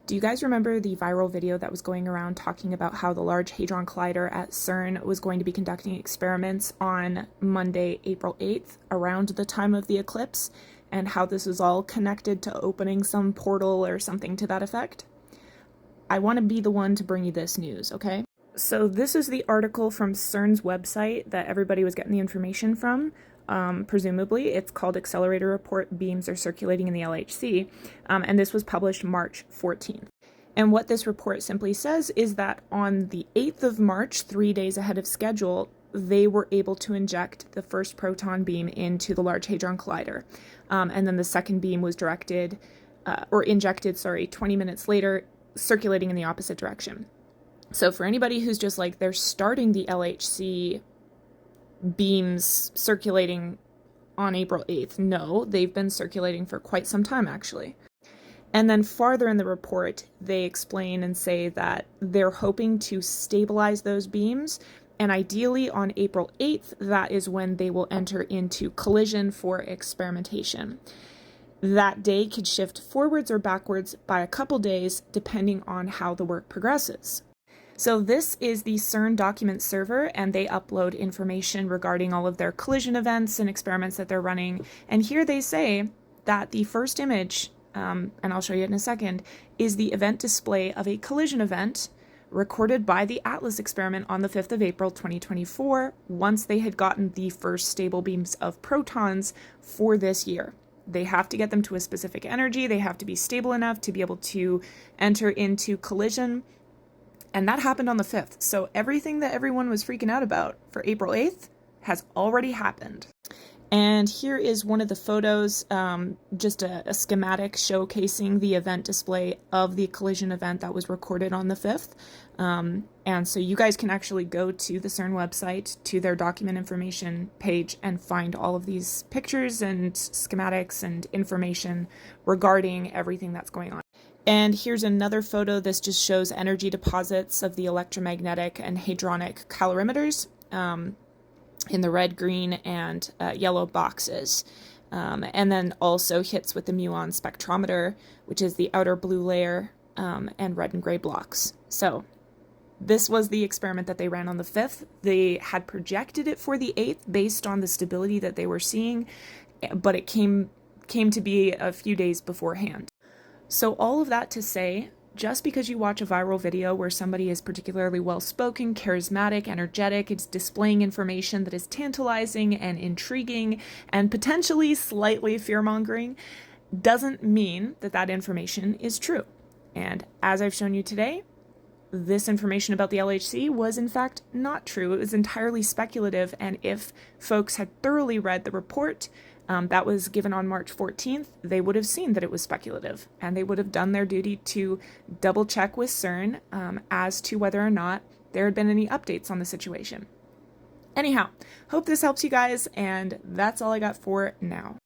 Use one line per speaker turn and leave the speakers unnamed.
Do you guys remember the viral video that was going around talking about how the Large Hadron Collider at CERN was going to be conducting experiments on Monday, April 8th, around the time of the eclipse, and how this was all connected to opening some portal or something to that effect? I want to be the one to bring you this news, okay? So this is the article from CERN's website that everybody was getting the information from. Presumably, it's called Accelerator Report, Beams Are Circulating in the LHC, and this was published March 14th. And what this report simply says is that on the 8th of March, 3 days ahead of schedule, they were able to inject the first proton beam into the Large Hadron Collider. And then the second beam was injected 20 minutes later, circulating in the opposite direction. So for anybody who's just like, they're starting the LHC beams circulating on April 8th. No, they've been circulating for quite some time, actually. And then farther in the report, they explain and say that they're hoping to stabilize those beams, and ideally on April 8th, that is when they will enter into collision for experimentation. That day could shift forwards or backwards by a couple days, depending on how the work progresses. So this is the CERN document server, and they upload information regarding all of their collision events and experiments that they're running. And here they say that the first image, and I'll show you in a second, is the event display of a collision event recorded by the ATLAS experiment on the 5th of April, 2024, once they had gotten the first stable beams of protons for this year. They have to get them to a specific energy. They have to be stable enough to be able to enter into collision. And that happened on the 5th. So everything that everyone was freaking out about for April 8th has already happened. And here is one of the photos, just a schematic showcasing the event display of the collision event that was recorded on the 5th. And so you guys can actually go to the CERN website, to their document information page, and find all of these pictures and schematics and information regarding everything that's going on. And here's another photo. This just shows energy deposits of the electromagnetic and hadronic calorimeters in the red, green, and yellow boxes. And then also hits with the muon spectrometer, which is the outer blue layer, and red and gray blocks. So this was the experiment that they ran on the 5th. They had projected it for the 8th based on the stability that they were seeing, but it came to be a few days beforehand. So all of that to say, just because you watch a viral video where somebody is particularly well-spoken, charismatic, energetic, it's displaying information that is tantalizing and intriguing and potentially slightly fear-mongering, doesn't mean that that information is true. And as I've shown you today, this information about the LHC was in fact not true. It was entirely speculative, and if folks had thoroughly read the report that was given on March 14th, they would have seen that it was speculative, and they would have done their duty to double check with CERN as to whether or not there had been any updates on the situation. Anyhow, hope this helps you guys, and that's all I got for now.